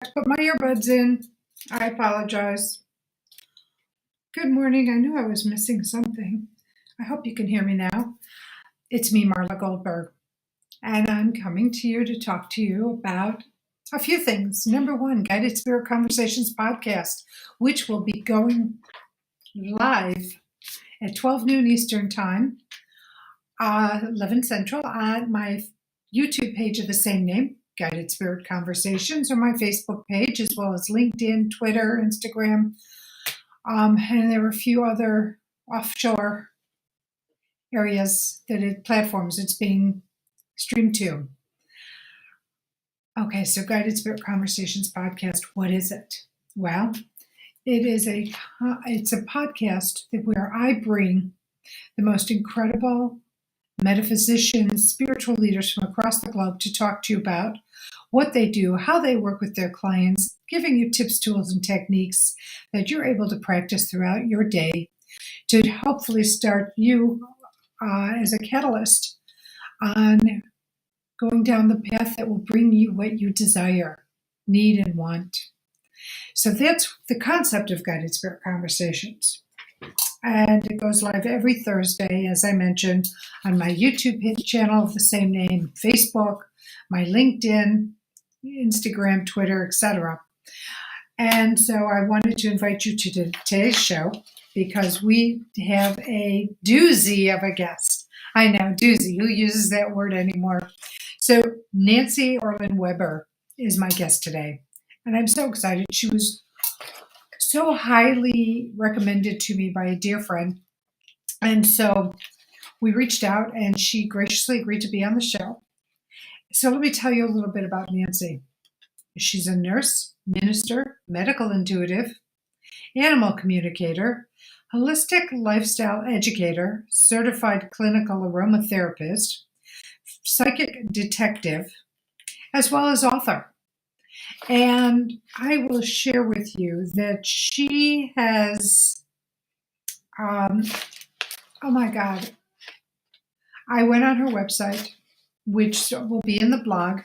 Put my earbuds in. I apologize. Good morning. I knew I was missing something. I hope you can hear me now. It's me, Marla Goldberg, and I'm coming to you to talk to you about a few things. Number one, Guided Spirit Conversations podcast, which will be going live at 12 noon Eastern Time, 11 Central, on my YouTube page of the same name, Guided Spirit Conversations, or my Facebook page, as well as LinkedIn, Twitter, Instagram, and there were a few other offshore areas platforms it's being streamed to. Okay, so Guided Spirit Conversations podcast, what is it? Well, it's a podcast where I bring the most incredible metaphysicians, spiritual leaders from across the globe to talk to you about what they do, how they work with their clients, giving you tips, tools, and techniques that you're able to practice throughout your day to hopefully start you as a catalyst on going down the path that will bring you what you desire, need, and want. So that's the concept of Guided Spirit Conversations. And it goes live every Thursday, as I mentioned, on my YouTube channel of the same name, Facebook, my LinkedIn, Instagram, Twitter, etc. And so I wanted to invite you to today's show because we have a doozy of a guest. I know, doozy, who uses that word anymore? So Nancy Orlen Weber is my guest today. And I'm so excited. She was so highly recommended to me by a dear friend. And so we reached out and she graciously agreed to be on the show. So let me tell you a little bit about Nancy. She's a nurse, minister, medical intuitive, animal communicator, holistic lifestyle educator, certified clinical aromatherapist, psychic detective, as well as author. And I will share with you that she has, oh my God, I went on her website, which will be in the blog,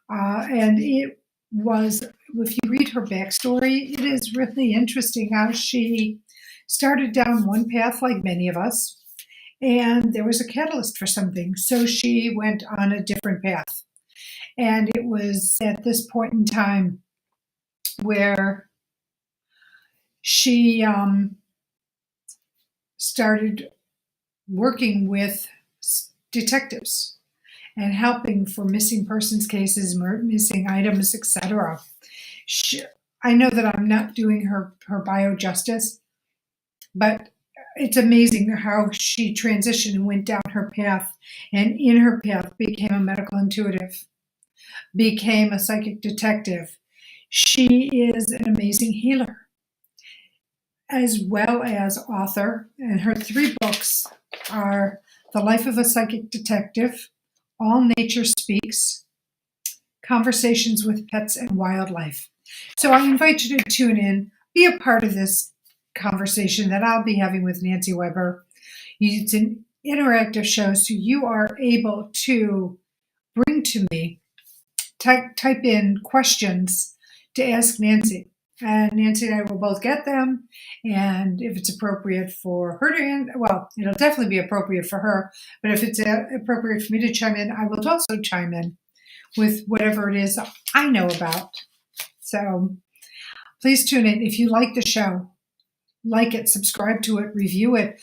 and it was, if you read her backstory, it is really interesting how she started down one path like many of us, and there was a catalyst for something, so she went on a different path. And it was at this point in time where she started working with detectives and helping for missing persons cases, missing items, etc. I know that I'm not doing her bio justice, but it's amazing how she transitioned and went down her path, and in her path became a medical intuitive, became a psychic detective. She is an amazing healer, as well as author, and her 3 books are The Life of a Psychic Detective, All Nature Speaks, Conversations with Pets and Wildlife. So I invite you to tune in, be a part of this conversation that I'll be having with Nancy Weber. It's an interactive show, so you are able to bring to me, type in questions to ask Nancy. And Nancy and I will both get them. And if it's appropriate for her to answer, well, it'll definitely be appropriate for her. But if it's appropriate for me to chime in, I will also chime in with whatever it is I know about. So please tune in. If you like the show, like it, subscribe to it, review it.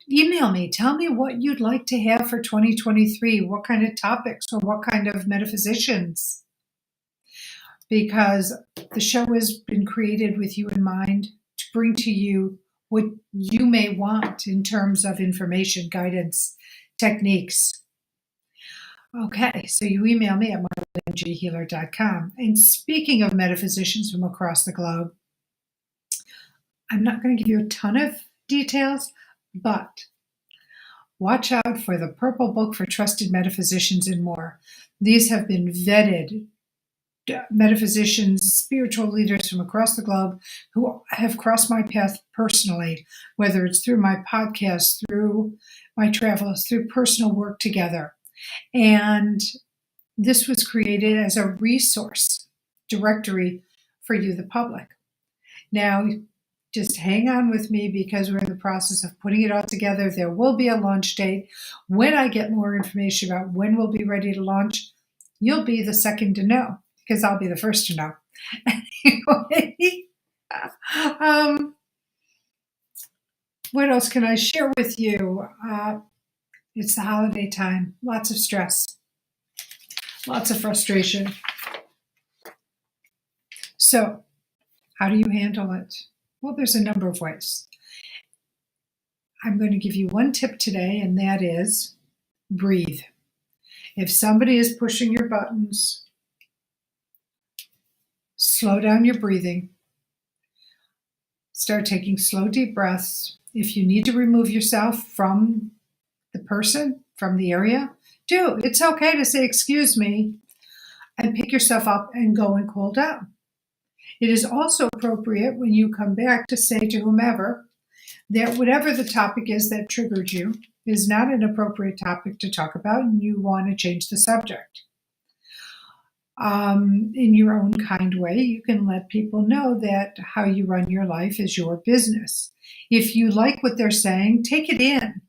Email me. Tell me what you'd like to have for 2023. What kind of topics or what kind of metaphysicians? Because the show has been created with you in mind to bring to you what you may want in terms of information, guidance, techniques. Okay, so you email me at marlamghealer.com. And speaking of metaphysicians from across the globe, I'm not going to give you a ton of details, but watch out for the Purple Book for Trusted Metaphysicians and more. These have been vetted metaphysicians, spiritual leaders from across the globe who have crossed my path personally, whether it's through my podcast, through my travels, through personal work together. And this was created as a resource directory for you, the public. Now, just hang on with me because we're in the process of putting it all together. There will be a launch date. When I get more information about when we'll be ready to launch, you'll be the second to know because I'll be the first to know. Anyway, what else can I share with you? It's the holiday time. Lots of stress. Lots of frustration. So, how do you handle it? Well, there's a number of ways. I'm going to give you one tip today, and that is breathe. If somebody is pushing your buttons, slow down your breathing. Start taking slow, deep breaths. If you need to remove yourself from the person, from the area, do. It's okay to say, excuse me, and pick yourself up and go and cool down. It is also appropriate when you come back to say to whomever that whatever the topic is that triggered you is not an appropriate topic to talk about and you want to change the subject. In your own kind way, you can let people know that how you run your life is your business. If you like what they're saying, take it in.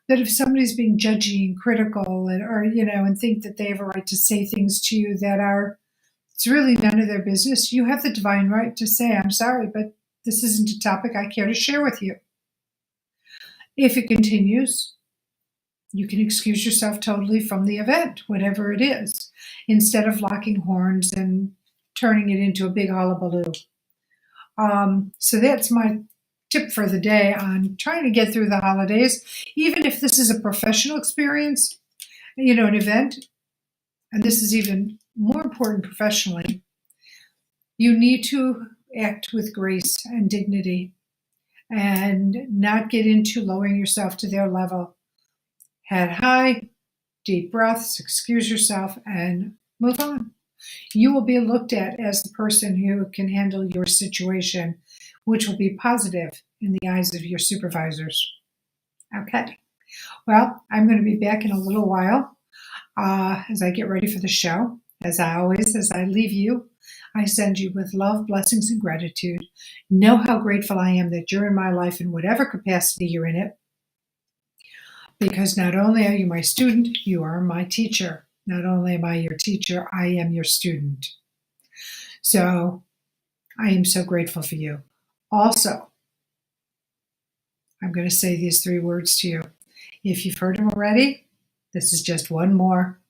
But if somebody's being judgy and critical and think that they have a right to say things to you that are, it's really none of their business, you have the divine right to say, I'm sorry, but this isn't a topic I care to share with you. If it continues, you can excuse yourself totally from the event, whatever it is, instead of locking horns and turning it into a big hullabaloo. So that's my tip for the day on trying to get through the holidays, even if this is a professional experience, an event, and this is even more important professionally, you need to act with grace and dignity and not get into lowering yourself to their level. Head high, deep breaths, excuse yourself, and move on. You will be looked at as the person who can handle your situation, which will be positive in the eyes of your supervisors. Okay. Well, I'm going to be back in a little while as I get ready for the show. As I leave you, I send you with love, blessings, and gratitude. Know how grateful I am that you're in my life in whatever capacity you're in it. Because not only are you my student, you are my teacher. Not only am I your teacher, I am your student. So I am so grateful for you. Also, I'm going to say these 3 words to you. If you've heard them already, this is just one more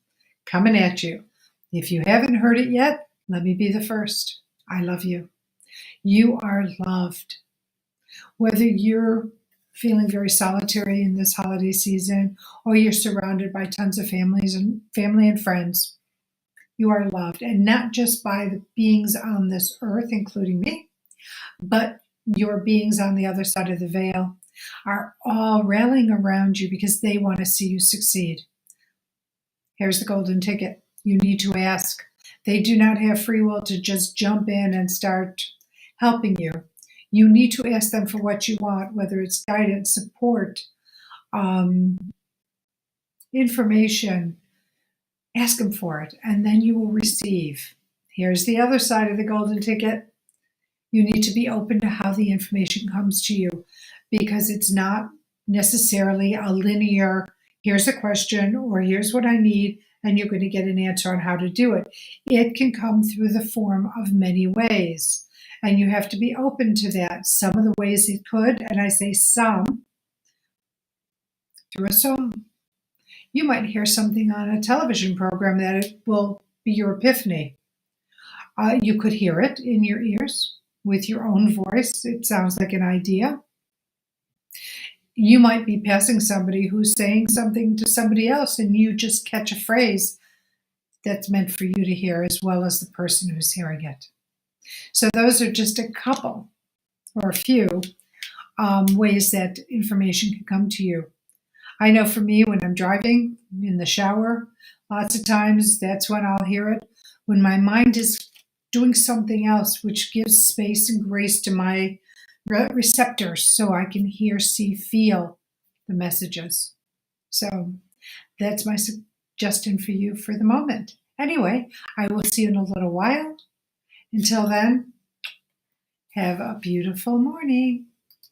coming at you. If you haven't heard it yet, let me be the first. I love you. You are loved. Whether you're feeling very solitary in this holiday season or you're surrounded by tons of family and friends, you are loved. And not just by the beings on this earth, including me, but your beings on the other side of the veil are all rallying around you because they want to see you succeed. Here's the golden ticket. You need to ask. They do not have free will to just jump in and start helping you. You need to ask them for what you want, whether it's guidance, support, information. Ask them for it, and then you will receive. Here's the other side of the golden ticket. You need to be open to how the information comes to you because it's not necessarily a linear, here's a question or here's what I need, and you're going to get an answer on how to do it. It can come through the form of many ways, and you have to be open to that. Some of the ways it could, and I say some, through a song. You might hear something on a television program that it will be your epiphany. You could hear it in your ears with your own voice. It sounds like an idea. You might be passing somebody who's saying something to somebody else and you just catch a phrase that's meant for you to hear as well as the person who's hearing it. So those are just a couple or a few ways that information can come to you. I know for me, when I'm driving in the shower, lots of times that's when I'll hear it. When my mind is doing something else, which gives space and grace to my receptors so I can hear, see, feel the messages. So that's my suggestion for you for the moment. Anyway, I will see you in a little while. Until then, have a beautiful morning.